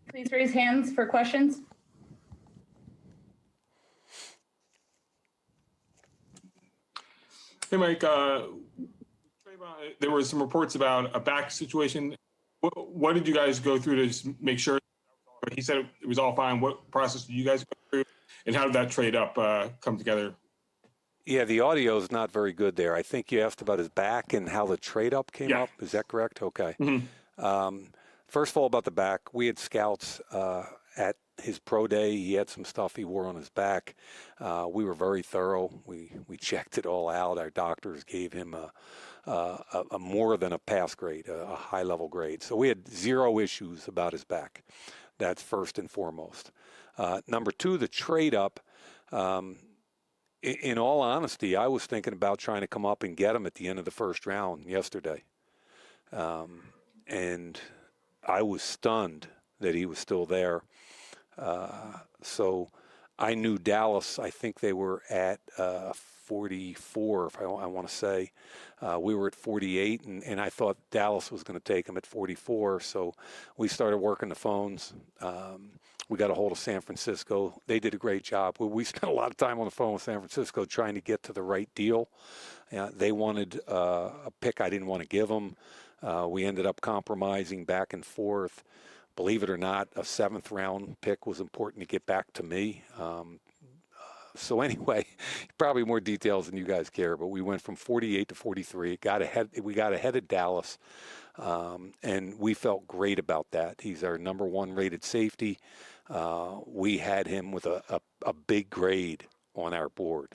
please raise hands for questions. Hey, Mike. Trevon, there were some reports about a back situation. What did you guys go through to make sure? He said it was all fine. What process did you guys go through, and how did that trade up come together? Yeah, the audio is not very good there. I think you asked about his back and how the trade-up came up. Is that correct? Okay. Mm-hmm. First of all, about the back, we had scouts at his pro day. He had some stuff he wore on his back. We were very thorough. We checked it all out. Our doctors gave him a more than a pass grade, a high-level grade. So we had zero issues about his back. That's first and foremost. Number two, the trade-up. In all honesty, I was thinking about trying to come up and get him at the end of the first round yesterday. And I was stunned that he was still there. So I knew Dallas, I think they were at 44, if I want to say. We were at 48, and I thought Dallas was going to take him at 44. So we started working the phones. We got a hold of San Francisco. They did a great job. We spent a lot of time on the phone with San Francisco trying to get to the right deal. They wanted a pick I didn't want to give them. We ended up compromising back and forth. Believe it or not, a seventh-round pick was important to get back to me. So anyway, probably more details than you guys care, but we went from 48 to 43. We got ahead of Dallas, and we felt great about that. He's our number one rated safety. We had him with a big grade on our board.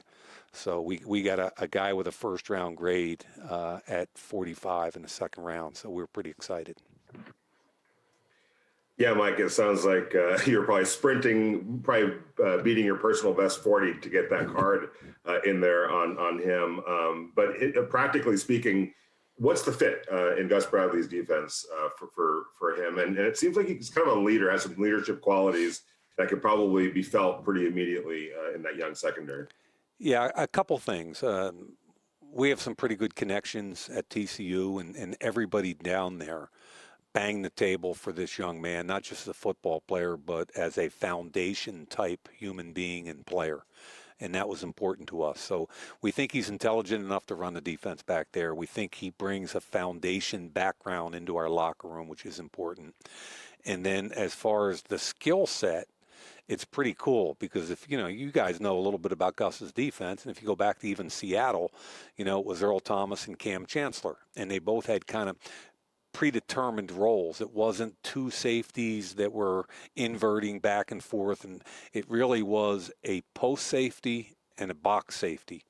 So we got a guy with a first-round grade at 45 in the second round, so we were pretty excited. Yeah, Mike, it sounds like you're probably sprinting, beating your personal best 40 to get that card in there on him. But practically speaking, what's the fit in Gus Bradley's defense for him? And it seems like he's kind of a leader, has some leadership qualities that could probably be felt pretty immediately in that young secondary. Yeah, a couple things. We have some pretty good connections at TCU, and everybody down there banged the table for this young man, not just as a football player, but as a foundation-type human being and player. And that was important to us. So we think he's intelligent enough to run the defense back there. We think he brings a foundation background into our locker room, which is important. And then as far as the skill set, it's pretty cool because if, you guys know a little bit about Gus's defense, and if you go back to even Seattle, it was Earl Thomas and Cam Chancellor, and they both had kind of predetermined roles. It wasn't two safeties that were inverting back and forth, and it really was a post safety and a box safety.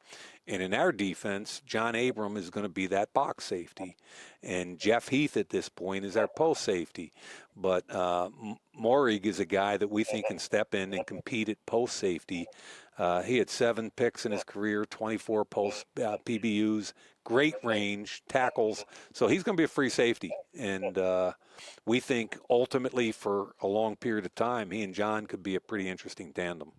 And in our defense, John Abram is going to be that box safety, and Jeff Heath at this point is our post safety. But Moehrig is a guy that we think can step in and compete at post safety. He had 7 picks in his career, 24 post PBUs, great range, tackles. So he's going to be a free safety. And we think ultimately for a long period of time, he and John could be a pretty interesting tandem.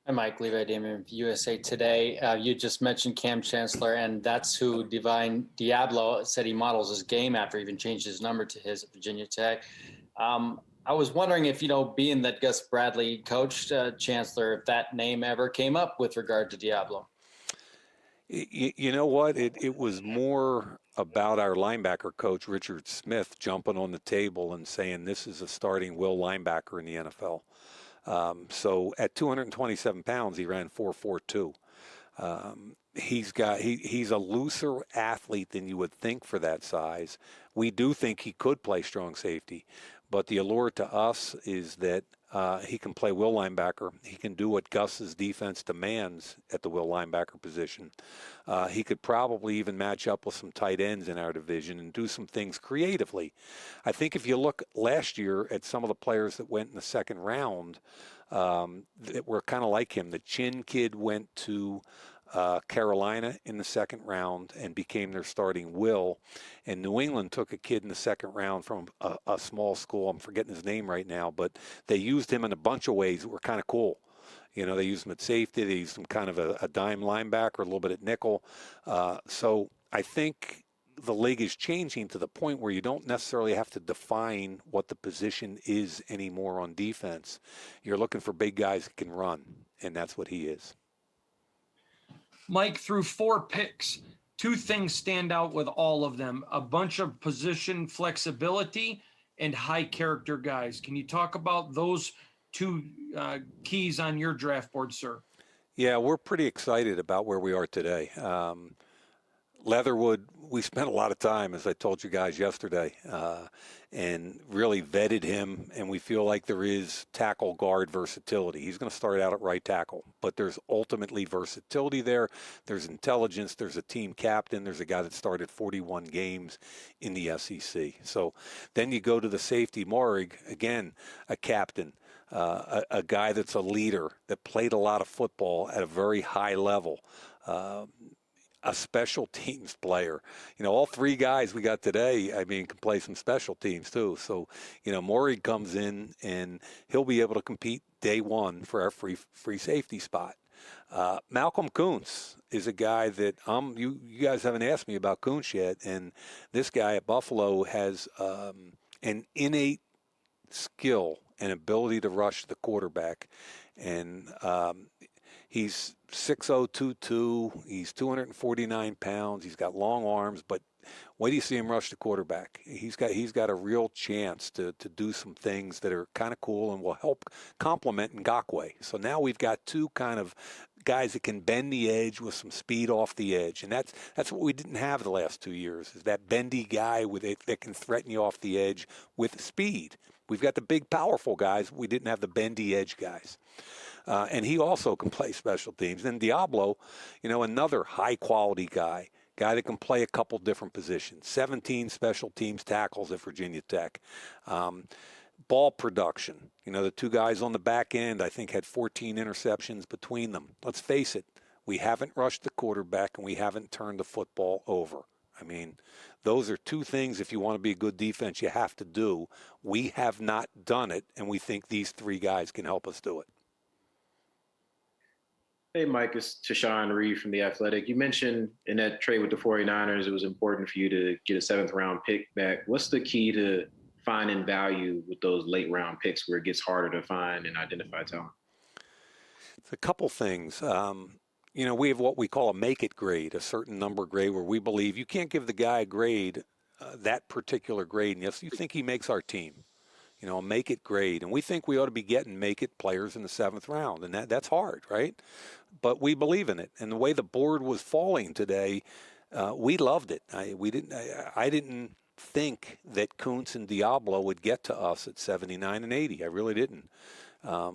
I'm Mike Levi Damon of USA Today. You just mentioned Cam Chancellor, and that's who Divine Diablo said he models his game after, even changed his number to his at Virginia Tech. I was wondering if, being that Gus Bradley coached Chancellor, if that name ever came up with regard to Diablo. You know what? It was more about our linebacker coach, Richard Smith, jumping on the table and saying this is a starting will linebacker in the NFL. So at 227 pounds, he ran 4.42. He's a looser athlete than you would think for that size. We do think he could play strong safety, but the allure to us is that he can play will linebacker. He can do what Gus's defense demands at the will linebacker position. He could probably even match up with some tight ends in our division and do some things creatively. I think if you look last year at some of the players that went in the second round that were kind of like him, the Chin kid went to Carolina in the second round and became their starting will. And New England took a kid in the second round from a small school. I'm forgetting his name right now, but they used him in a bunch of ways that were kind of cool. They used him at safety. They used him kind of a dime linebacker, a little bit at nickel. So I think the league is changing to the point where you don't necessarily have to define what the position is anymore on defense. You're looking for big guys that can run, and that's what he is. Mike, through 4 picks, 2 things stand out with all of them: a bunch of position flexibility and high character guys. Can you talk about those 2 keys on your draft board, sir? Yeah, we're pretty excited about where we are today. Leatherwood, we spent a lot of time, as I told you guys yesterday, and really vetted him, and we feel like there is tackle guard versatility. He's going to start out at right tackle, but there's ultimately versatility there. There's intelligence. There's a team captain. There's a guy that started 41 games in the SEC. So then you go to the safety, Moehrig, again, a captain. A guy that's a leader, that played a lot of football at a very high level, a special teams player. All 3 guys we got today, can play some special teams too. So, Moehrig comes in and he'll be able to compete day one for our free safety spot. Malcolm Kuntz is a guy that you guys haven't asked me about Kuntz yet, and this guy at Buffalo has an innate skill and ability to rush the quarterback, and he's 6'0", he's 249 pounds, he's got long arms, but wait till you see him rush the quarterback. He's got a real chance to do some things that are kind of cool and will help complement Ngakoue. So now we've got 2 kind of guys that can bend the edge with some speed off the edge, and that's what we didn't have the last 2 years, is that bendy guy that can threaten you off the edge with speed. We've got the big, powerful guys. We didn't have the bendy edge guys. And he also can play special teams. Then Diablo, another high-quality guy that can play a couple different positions. 17 special teams tackles at Virginia Tech. Ball production. The 2 guys on the back end, I think, had 14 interceptions between them. Let's face it, we haven't rushed the quarterback and we haven't turned the football over. Those are 2 things, if you want to be a good defense, you have to do. We have not done it, and we think these 3 guys can help us do it. Hey, Mike, it's Tashawn Reed from The Athletic. You mentioned in that trade with the 49ers, it was important for you to get a 7th-round pick back. What's the key to finding value with those late-round picks where it gets harder to find and identify talent? It's a couple things. We have what we call a make-it grade, a certain number grade, where we believe you can't give the guy a grade, that particular grade, unless you think he makes our team. A make-it grade. And we think we ought to be getting make-it players in the 7th round. And that's hard, right? But we believe in it. And the way the board was falling today, we loved it. I didn't think that Kuntz and Diablo would get to us at 79 and 80. I really didn't.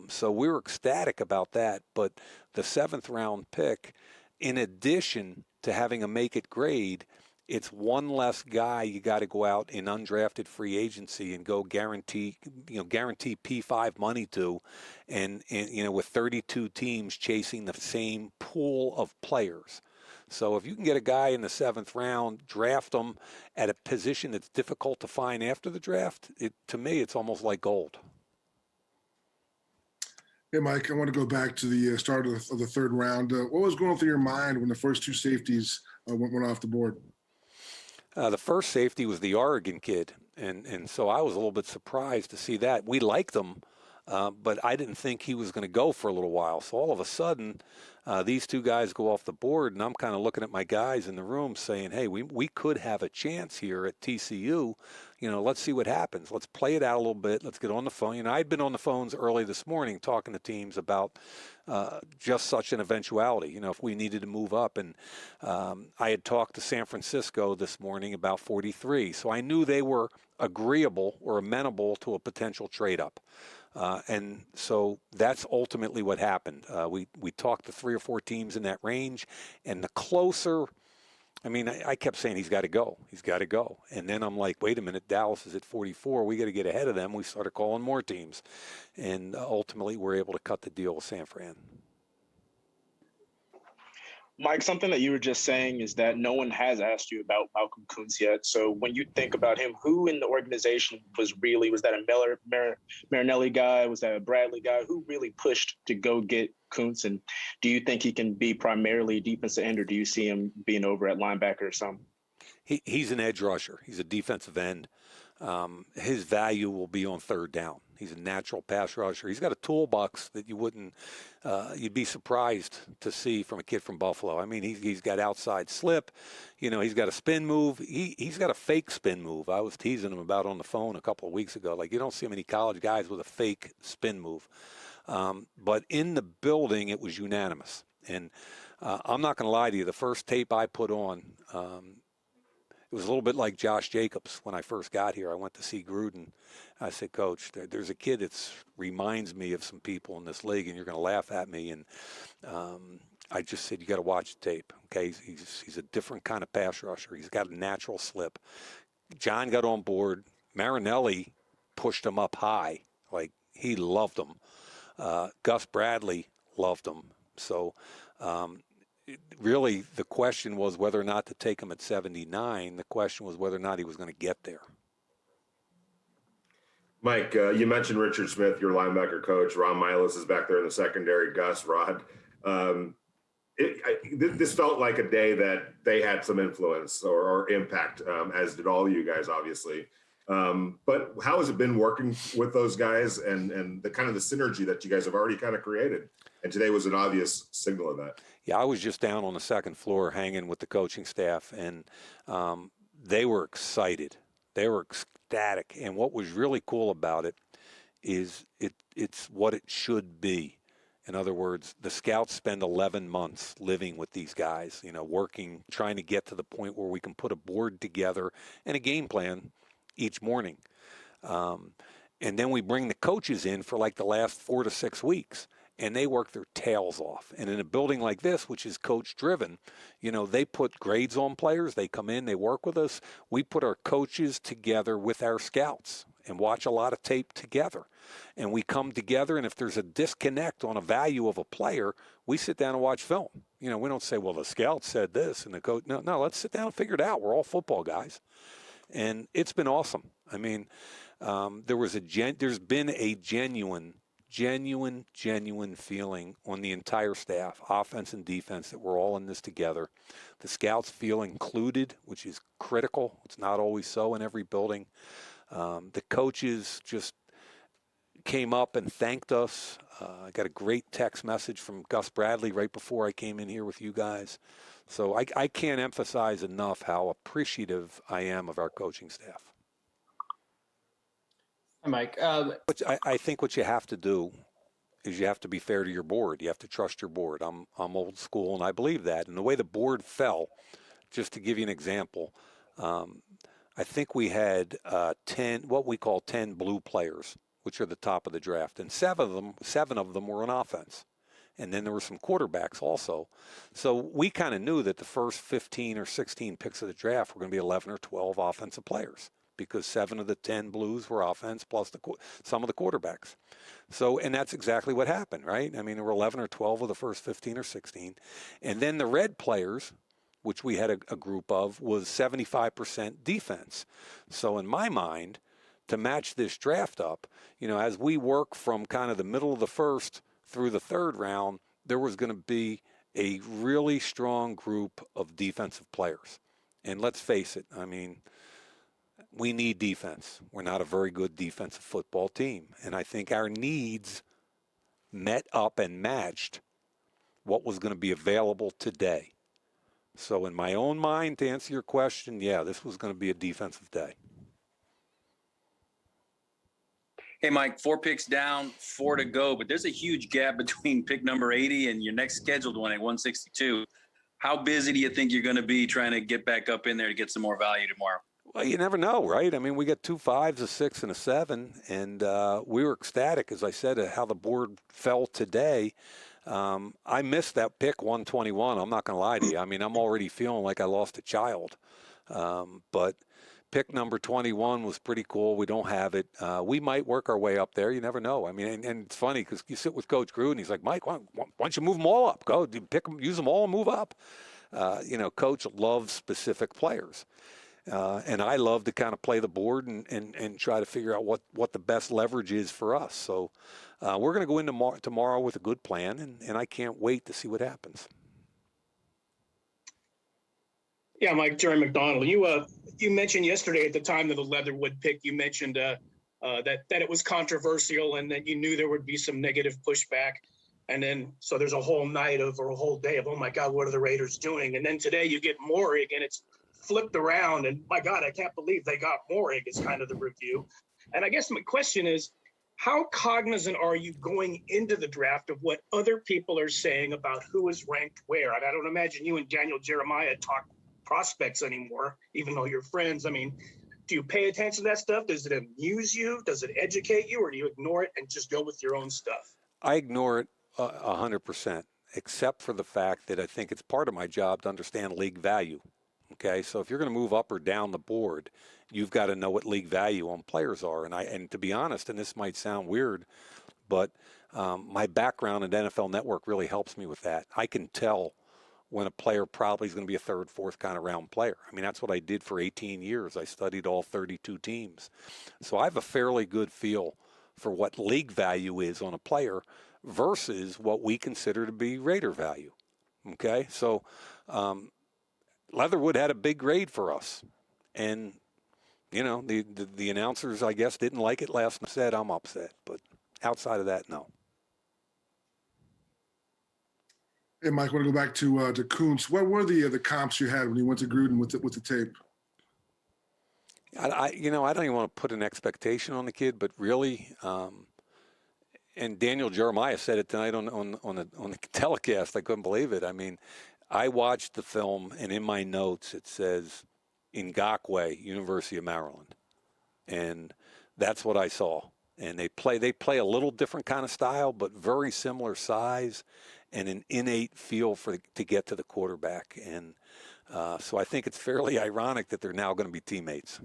So we were ecstatic about that. But the 7th round pick, in addition to having a make-it grade, it's 1 less guy you got to go out in undrafted free agency and go guarantee P5 money to, and with 32 teams chasing the same pool of players. So if you can get a guy in the 7th round, draft him at a position that's difficult to find after the draft, to me, it's almost like gold. Hey, Mike, I want to go back to the start of the 3rd round. What was going through your mind when the first 2 safeties went off the board? The first safety was the Oregon kid, and so I was a little bit surprised to see that. We liked him, but I didn't think he was going to go for a little while. So all of a sudden, these 2 guys go off the board, and I'm kind of looking at my guys in the room saying, hey, we could have a chance here at TCU. Let's see what happens. Let's play it out a little bit. Let's get on the phone. I'd been on the phones early this morning talking to teams about just such an eventuality, if we needed to move up. And I had talked to San Francisco this morning about 43. So I knew they were agreeable or amenable to a potential trade up. And so that's ultimately what happened. We talked to 3 or 4 teams in that range, and the closer, I kept saying he's got to go. He's got to go. And then I'm like, wait a minute, Dallas is at 44. We got to get ahead of them. We started calling more teams, and ultimately we're able to cut the deal with San Fran. Mike, something that you were just saying is that no one has asked you about Malcolm Kuntz yet. So when you think about him, who in the organization was that a Marinelli guy? Was that a Bradley guy? Who really pushed to go get Kuntz? And do you think he can be primarily defensive end, or do you see him being over at linebacker or something? He's an edge rusher. He's a defensive end. His value will be on third down. He's a natural pass rusher. He's got a toolbox that you'd be surprised to see from a kid from Buffalo. I mean, he's got outside slip. He's got a spin move. He's got a fake spin move. I was teasing him about on the phone a couple of weeks ago. Like, you don't see many college guys with a fake spin move. But in the building, it was unanimous. And I'm not going to lie to you. The first tape I put on, it was a little bit like Josh Jacobs when I first got here. I went to see Gruden. I said, Coach, there's a kid that reminds me of some people in this league, and you're going to laugh at me. And I just said, you got to watch the tape. Okay, he's a different kind of pass rusher. He's got a natural slip. John got on board. Marinelli pushed him up high. Like, he loved him. Gus Bradley loved him. So really the question was whether or not to take him at 79. The question was whether or not he was going to get there. Mike, you mentioned Richard Smith, your linebacker coach. Ron Miles is back there in the secondary. Gus, Rod. This felt like a day that they had some influence or impact, as did all of you guys, obviously. But how has it been working with those guys and the kind of the synergy that you guys have already kind of created? And today was an obvious signal of that. Yeah, I was just down on the second floor hanging with the coaching staff, and they were excited. They were ecstatic. And what was really cool about it is it's what it should be. In other words, the scouts spend 11 months living with these guys, working, trying to get to the point where we can put a board together and a game plan each morning. And then we bring the coaches in for like the last 4 to 6 weeks, and they work their tails off. And in a building like this, which is coach driven, they put grades on players. They come in, they work with us. We put our coaches together with our scouts and watch a lot of tape together. And we come together, and if there's a disconnect on a value of a player, we sit down and watch film. We don't say, well, the scout said this, and the coach, no, let's sit down and figure it out. We're all football guys. And it's been awesome. I mean, there's been a genuine feeling on the entire staff, offense and defense, that we're all in this together. The scouts feel included, which is critical. It's not always so in every building. The coaches just came up and thanked us. I got a great text message from Gus Bradley right before I came in here with you guys. So I can't emphasize enough how appreciative I am of our coaching staff. Hi, Mike. I think what you have to do is you have to be fair to your board. You have to trust your board. I'm old school, and I believe that. And the way the board fell, just to give you an example, I think we had 10, what we call 10 blue players, which are the top of the draft, and seven of them were on offense. And then there were some quarterbacks also. So we kind of knew that the first 15 or 16 picks of the draft were going to be 11 or 12 offensive players, because 7 of the 10 blues were offense plus some of the quarterbacks. So, and that's exactly what happened, right? I mean, there were 11 or 12 of the first 15 or 16. And then the red players, which we had a group of, was 75% defense. So in my mind, to match this draft up, as we work from kind of the middle of the first through the third round, there was going to be a really strong group of defensive players. And let's face it, I mean, we need defense. We're not a very good defensive football team. And I think our needs met up and matched what was going to be available today. So in my own mind, to answer your question, yeah, this was going to be a defensive day. Hey, Mike, 4 picks down, 4 to go, but there's a huge gap between pick number 80 and your next scheduled one at 162. How busy do you think you're going to be trying to get back up in there to get some more value tomorrow? Well, you never know, right? I mean, we got 2 5s, a 6, and a 7, and we were ecstatic, as I said, at how the board fell today. I missed that pick 121. I'm not going to lie to you. I mean, I'm already feeling like I lost a child. But pick number 21 was pretty cool. We don't have it. We might work our way up there. You never know. I mean, and it's funny because you sit with Coach Gruden. He's like, Mike, why don't you move them all up? Go pick them, use them all, and move up. Coach loves specific players. And I love to kind of play the board and try to figure out what the best leverage is for us. So we're going to go into tomorrow with a good plan, and I can't wait to see what happens. Yeah, Mike, Jerry McDonald. You mentioned yesterday at the time of the Leatherwood pick, you mentioned that it was controversial and that you knew there would be some negative pushback. And then so there's a whole night of or a whole day of, oh my God, what are the Raiders doing? And then today you get Moehrig and it's flipped around and my God, I can't believe they got Moehrig is kind of the review. And I guess my question is, how cognizant are you going into the draft of what other people are saying about who is ranked where? I don't imagine you and Daniel Jeremiah talk prospects anymore, even though you're friends. I mean, do you pay attention to that stuff? Does it amuse you? Does it educate you? Or do you ignore it and just go with your own stuff? I ignore it 100%, except for the fact that I think it's part of my job to understand league value. Okay, so if you're going to move up or down the board, you've got to know what league value on players are. And to be honest, and this might sound weird, but my background at NFL Network really helps me with that. I can tell when a player probably is going to be a third, fourth kind of round player. I mean, that's what I did for 18 years. I studied all 32 teams. So I have a fairly good feel for what league value is on a player versus what we consider to be Raider value. Okay, so Leatherwood had a big grade for us. And, you know, the announcers, I guess, didn't like it last night. Said I'm upset. But outside of that, no. Hey, Mike, I want to go back to Kuntz. What were the comps you had when you went to Gruden with the tape? I don't even want to put an expectation on the kid, but really, and Daniel Jeremiah said it tonight on the telecast. I couldn't believe it. I mean, I watched the film, and in my notes it says Ngakwe, University of Maryland, and that's what I saw. And they play a little different kind of style, but very similar size and an innate feel to get to the quarterback. And so I think it's fairly ironic that they're now going to be teammates.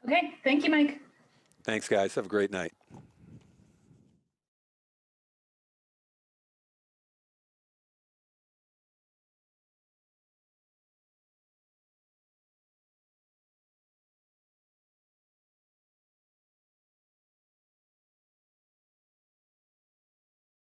Okay, thank you, Mike. Thanks, guys. Have a great night.